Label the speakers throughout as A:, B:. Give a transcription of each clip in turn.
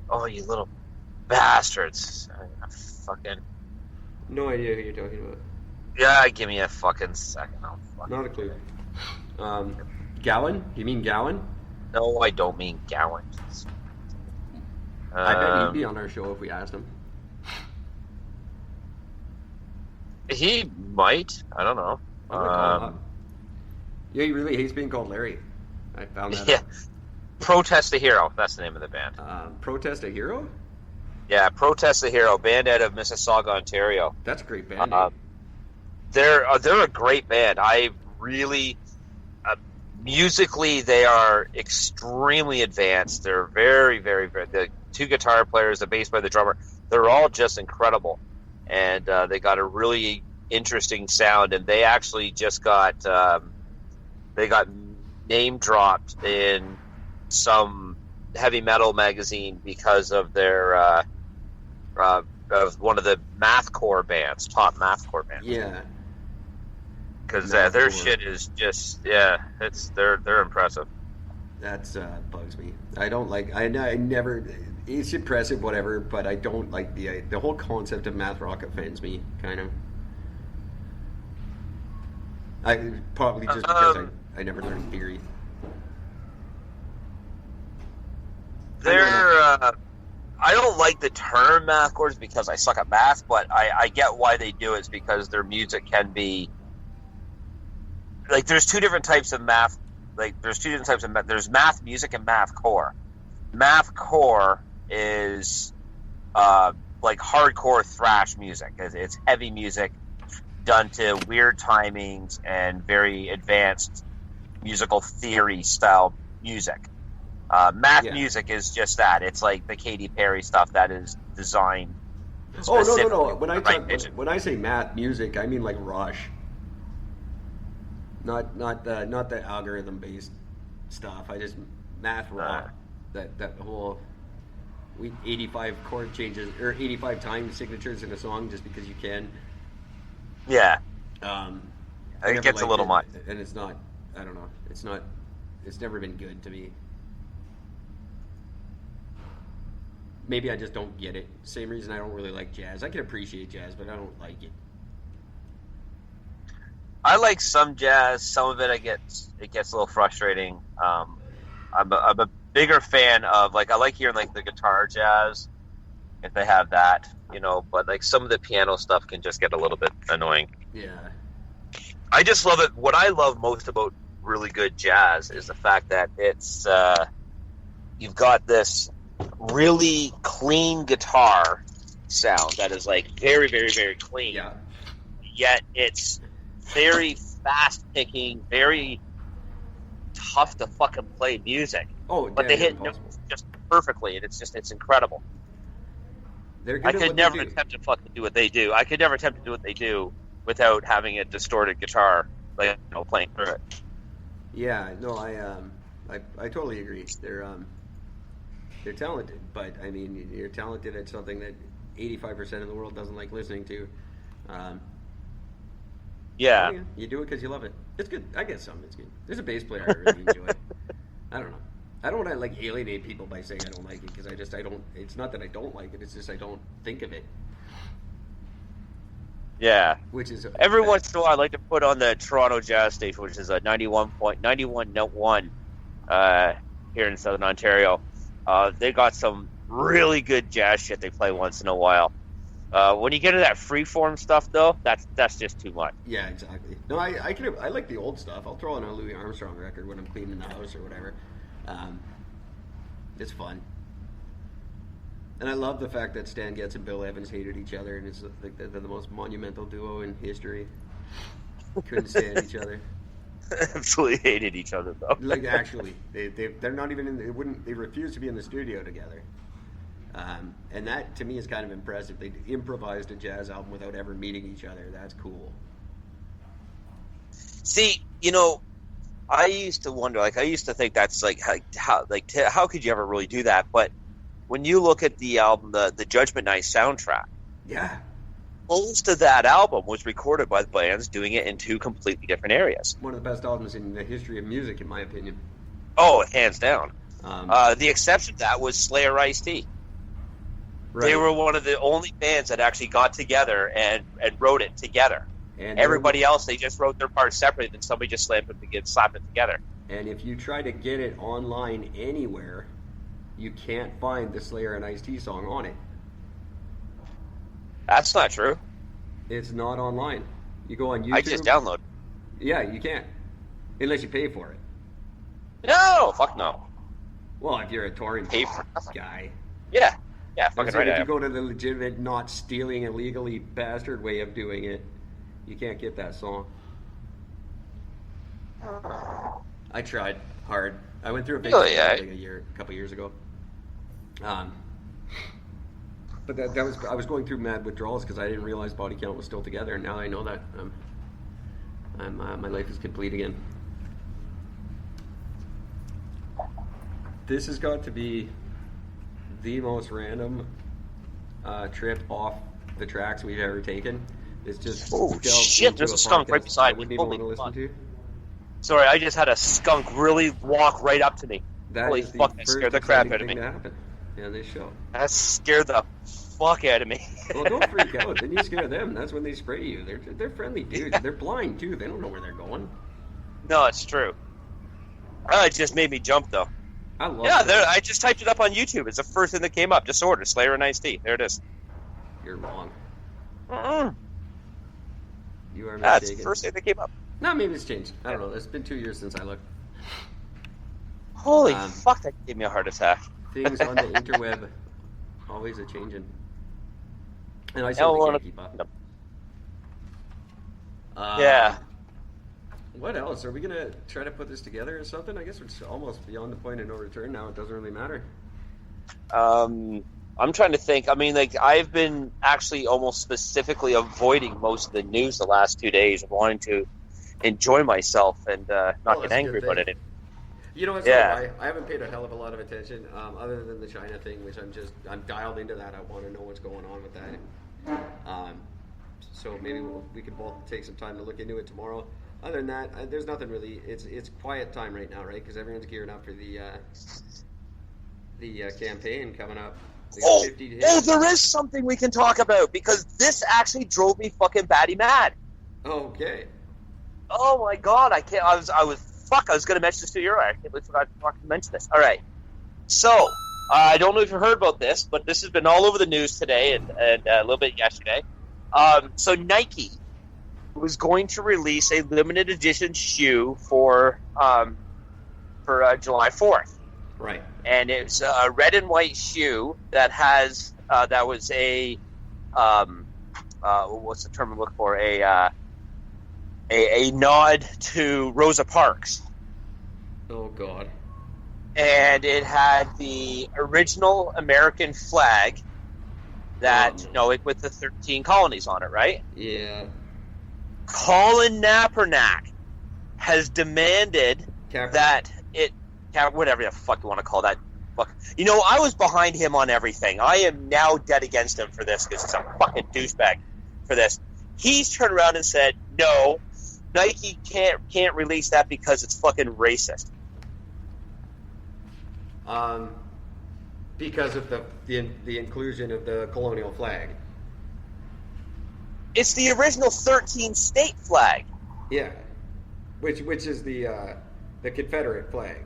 A: Oh, you little bastards! Fucking.
B: No idea who you're talking about.
A: Yeah, give me a fucking second.
B: Not a clue. Gowan? You mean Gowan?
A: No, I don't mean Gowan.
B: I bet he'd be on our show if we asked him.
A: He might. I don't know.
B: I'm gonna call him up. Yeah, he really hates being called Larry. I found that out.
A: Protest the Hero. That's the name of the band.
B: Protest a Hero?
A: Yeah, Protest the Hero. Band out of Mississauga, Ontario.
B: That's a great band.
A: They're a great band. I really... musically, they are extremely advanced. They're very, very, very... The two guitar players, the bass player, the drummer, they're all just incredible. And they got a really interesting sound. And they actually just got... they got name dropped in some heavy metal magazine because of their... of one of the mathcore bands, top mathcore bands.
B: Yeah.
A: Because their shit is just, they're impressive.
B: That's bugs me. I don't like. I never. It's impressive, whatever, but I don't like the whole concept of math rock offends me, kind of. I probably just because I never learned theory.
A: I don't like the term mathcores because I suck at math, but I get why they do it. It's because their music can be. Like, there's two different types of math. Like, there's two different types of math. There's math music and math core. Math core is like hardcore thrash music. It's heavy music done to weird timings and very advanced musical theory style music. Math music is just that. It's like the Katy Perry stuff that is designed.
B: Oh, no. When I say math music, I mean like Rush. Not the algorithm based stuff. I just math rock. That whole 85 chord changes or 85 time signatures in a song just because you can.
A: Yeah. It gets a little much.
B: And it's not. I don't know. It's not. It's never been good to me. Maybe I just don't get it. Same reason I don't really like jazz. I can appreciate jazz, but I don't like it.
A: I like some jazz. Some of it gets a little frustrating. I'm a bigger fan of, like, I like hearing like the guitar jazz if they have that, but like some of the piano stuff can just get a little bit annoying.
B: Yeah.
A: I just love it. What I love most about really good jazz is the fact that it's you've got this really clean guitar sound that is like very, very, very clean.
B: Yeah.
A: Yet it's very fast picking, very tough to fucking play music.
B: Oh,
A: but they hit notes just perfectly, and it's incredible. I could never attempt to fucking do what they do. I could never attempt to do what they do without having a distorted guitar, like, playing through it.
B: Yeah, no, I totally agree. They're talented, but I mean, you're talented at something that 85% of the world doesn't like listening to.
A: Yeah.
B: You do it because you love it. It's good. I get some. It's good. There's a bass player I really enjoy. I don't know. I don't want to like alienate people by saying I don't like it because I don't. It's not that I don't like it. It's just I don't think of it.
A: Yeah.
B: Which is
A: every once in a while I like to put on the Toronto Jazz Station, which is a 91.1 here in Southern Ontario. They got some really good jazz shit they play once in a while. When you get to that freeform stuff, though, that's just too much.
B: Yeah, exactly. No, I like the old stuff. I'll throw on a Louis Armstrong record when I'm cleaning the house or whatever. It's fun. And I love the fact that Stan Getz and Bill Evans hated each other, and it's like they're the most monumental duo in history. Couldn't stand each other.
A: Absolutely hated each other, though.
B: Like, actually, they're not even they refuse to be in the studio together. And that, to me, is kind of impressive. They improvised a jazz album without ever meeting each other. That's cool.
A: See, I used to wonder, I used to think that's how could you ever really do that? But when you look at the album, the Judgment Night soundtrack,
B: yeah,
A: most of that album was recorded by the bands doing it in two completely different areas.
B: One of the best albums in the history of music, in my opinion.
A: Oh, hands down. The exception to that was Slayer Ice-T.
B: Right.
A: They were one of the only bands that actually got together and wrote it together.
B: And
A: everybody else, they just wrote their parts separately, then somebody just slapped it together.
B: And if you try to get it online anywhere, you can't find the Slayer and Ice-T song on it.
A: That's not true.
B: It's not online. You go on YouTube.
A: I just download.
B: Yeah, you can't. Unless you pay for it.
A: No, fuck no.
B: Well, if you're a torrent
A: Pay for
B: guy.
A: Yeah, fucking right.
B: If you go to the legitimate, not stealing, illegally bastard way of doing it, you can't get that song. I tried hard. I went through a big a couple years ago. But that was, I was going through mad withdrawals because I didn't realize Body Count was still together, and now I know that my life is complete again. This has got to be the most random trip off the tracks we've ever taken. It's just
A: shit! There's a skunk right beside me.
B: I wouldn't even want to listen to.
A: Sorry, I just had a skunk really walk right up to me. Holy fuck! That scared the crap out of me.
B: Yeah, they show.
A: That scared the fuck out of me.
B: Well, don't freak out. Then you scare them. That's when they spray you. They're friendly dudes. They're blind too. They don't know where they're going.
A: No, it's true. It just made me jump though.
B: I love.
A: Yeah, I just typed it up on YouTube. It's the first thing that came up. Disorder, Slayer and Ice-T. There it is.
B: You're wrong. You are mistaken.
A: That's the first thing that came up.
B: No, maybe it's changed. I don't know. It's been 2 years since I looked.
A: Holy fuck! That gave me a heart attack.
B: Things on the interweb always a changing, and I certainly can't keep up.
A: Yeah.
B: What else? Are we gonna try to put this together or something? I guess it's almost beyond the point of no return now. It doesn't really matter.
A: I'm trying to think. I mean, like, I've been actually almost specifically avoiding most of the news the last 2 days, of wanting to enjoy myself and not get angry about it.
B: You know, I haven't paid a hell of a lot of attention, other than the China thing, which I'm dialed into that. I want to know what's going on with that. So maybe we could both take some time to look into it tomorrow. Other than that, there's nothing really. It's quiet time right now, right? Because everyone's gearing up for the campaign coming up.
A: There is something we can talk about, because this actually drove me fucking batty mad.
B: Okay.
A: Oh my god, I can't. I was going to mention this to you. I can't believe I forgot to mention this. All right. So, I don't know if you heard about this, but this has been all over the news today and a little bit yesterday. So Nike was going to release a limited edition shoe for July 4th.
B: Right.
A: And it's a red and white shoe that has that was a what's the term I'm looking for? A nod to Rosa Parks.
B: Oh God.
A: And it had the original American flag that with the 13 colonies on it, right?
B: Yeah.
A: Colin Kaepernick has demanded that it, whatever the fuck you want to call that. Fuck. You know, I was behind him on everything. I am now dead against him for this because he's a fucking douchebag for this. He's turned around and said, no, Nike can't release that because it's fucking racist.
B: Because of the inclusion of the colonial flag.
A: It's the original 13 state flag.
B: Yeah, which is the Confederate flag.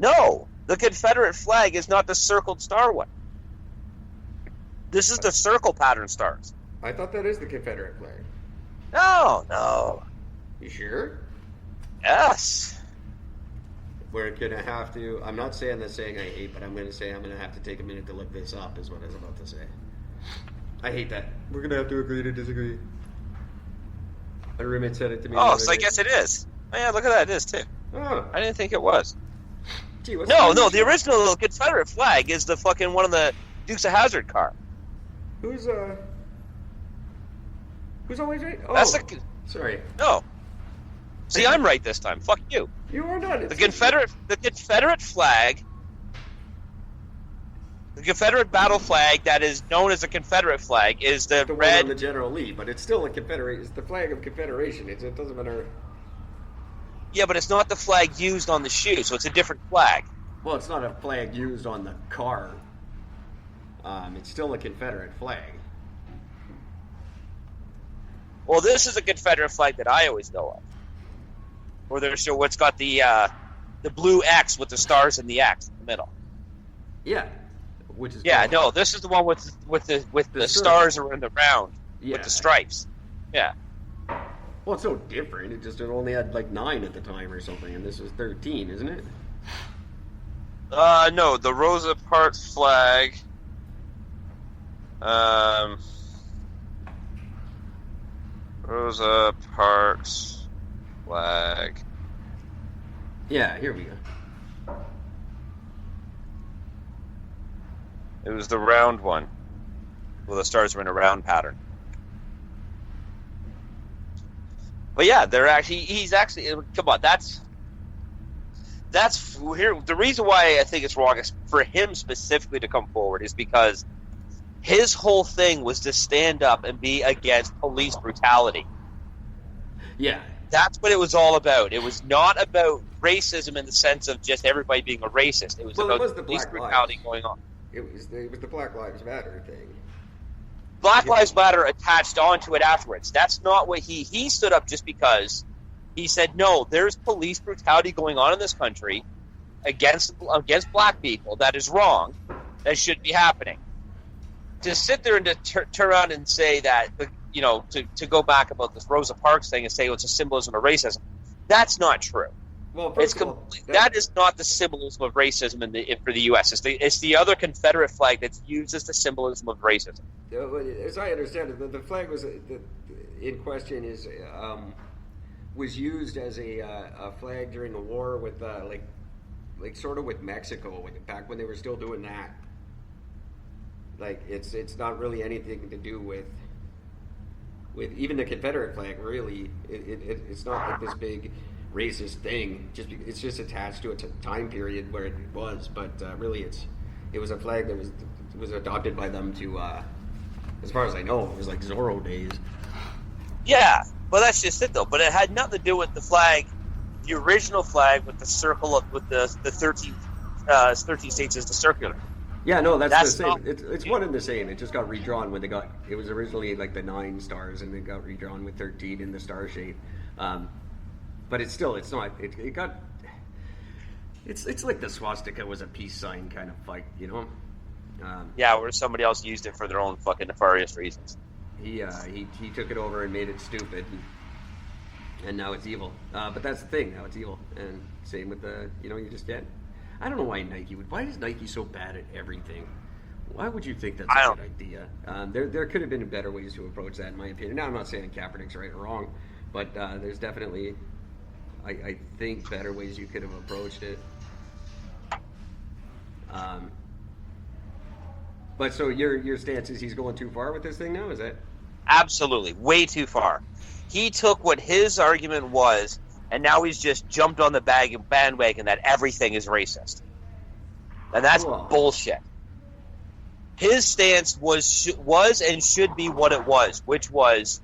A: No, the Confederate flag is not the circled star one. This is the circle pattern stars.
B: I thought that is the Confederate flag.
A: No.
B: You sure?
A: Yes.
B: We're gonna have to. I'm not saying the saying I hate, but I'm gonna say I'm gonna have to take a minute to look this up. Is what I was about to say. I hate that. We're gonna have to agree to disagree. My roommate said it to me.
A: Oh, so I guess it is. Oh, yeah, look at that. It is too.
B: Oh.
A: I didn't think it was.
B: Gee,
A: no. The original Confederate flag is the fucking one of the Dukes of Hazzard car.
B: Who's always right? Oh,
A: that's
B: sorry.
A: No. See, I'm right this time. Fuck you.
B: You are not.
A: The Confederate flag, the Confederate battle flag that is known as the Confederate flag is the red.
B: One on the General Lee, but it's still a Confederate. It's the flag of Confederation. It doesn't matter.
A: Yeah, but it's not the flag used on the shoe, so it's a different flag.
B: Well, it's not a flag used on the car. It's still a Confederate flag.
A: Well, this is a Confederate flag that I always know of. Where there's what's got the blue X with the stars in the X in the middle.
B: Yeah, which is
A: no. This is the one with the stars around the round with the stripes. Yeah.
B: Well, it's so different. It only had like 9 at the time or something, and this was 13, isn't it?
A: No, the Rosa Parks flag. Rosa Parks flag.
B: Yeah, here we go.
A: It was the round one. Well, the stars were in a round pattern. But yeah, he's actually, come on, that's here. The reason why I think it's wrong is for him specifically to come forward is because his whole thing was to stand up and be against police brutality.
B: Yeah.
A: That's what it was all about. It was not about racism in the sense of just everybody being a racist. It was about the police brutality going on.
B: It was the Black Lives Matter thing.
A: Black Lives Matter attached onto it afterwards. That's not what he stood up just because he said, no, there's police brutality going on in this country against black people. That is wrong. That shouldn't be happening. To sit there and to turn around and say that, you know, to go back about this Rosa Parks thing and say it's a symbolism of racism, that's not true.
B: Well,
A: that is not the symbolism of racism for the U.S. It's the other Confederate flag that's used as the symbolism of racism.
B: As I understand it, the flag was in question was used as a flag during the war with like sort of with Mexico back when they were still doing that. Like it's not really anything to do with even the Confederate flag. Really, it's not like this big racist thing. It's just attached to a time period where it was, but really it was a flag that was adopted by them to, as far as I know, it was like Zorro days.
A: Yeah, well that's just it though. But it had nothing to do with the flag, the original flag with the circle with the 13 states as the circular.
B: Yeah, no, that's the same. It's one and the same. It just got redrawn when it was originally like the 9 stars, and it got redrawn with 13 in the star shape. But it's not. It's like the swastika was a peace sign kind of fight, you know.
A: Where somebody else used it for their own fucking nefarious reasons.
B: He took it over and made it stupid, and now it's evil. But that's the thing. Now it's evil, and same with you just get. I don't know why Nike would. Why is Nike so bad at everything? Why would you think that's a good idea? There could have been better ways to approach that, in my opinion. Now, I'm not saying Kaepernick's right or wrong, but there's definitely, I think, better ways you could have approached it. But so your stance is he's going too far with this thing now? Is that?
A: Absolutely, way too far. He took what his argument was, and now he's just jumped on the bandwagon that everything is racist. And that's bullshit. His stance was and should be what it was, which was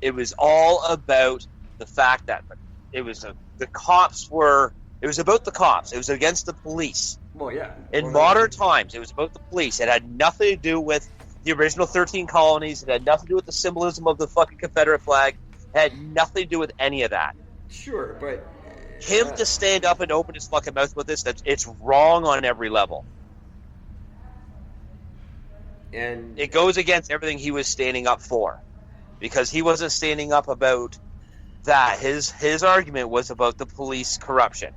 A: it was all about the fact that it was the cops were. It was about the cops. It was against the police.
B: Well, yeah.
A: In modern times, it was about the police. It had nothing to do with the original 13 colonies. It had nothing to do with the symbolism of the fucking Confederate flag. It had nothing to do with any of that.
B: Sure, but
A: him to stand up and open his fucking mouth with this, it's wrong on every level.
B: And
A: it goes against everything he was standing up for, because he wasn't standing up about that. His argument was about the police corruption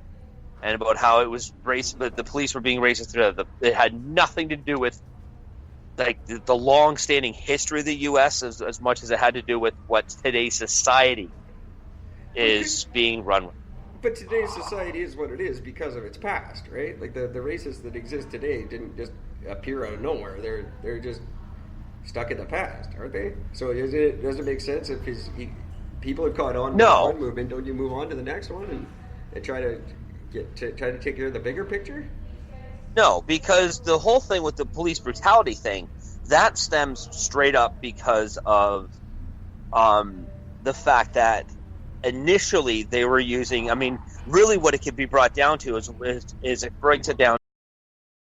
A: and about how it was the police were being racist. It had nothing to do with like the long-standing history of the U.S. as much as it had to do with what today's society is being run with.
B: But today's society is what it is because of its past, right? Like the racists that exist today didn't just appear out of nowhere. They're just stuck in the past, aren't they? So does it make sense if people have caught on with one movement? Don't you move on to the next one and try to take care of the bigger picture?
A: No, because the whole thing with the police brutality thing, that stems straight up because of the fact that initially they were using, I mean, really what it can be brought down to is it breaks it down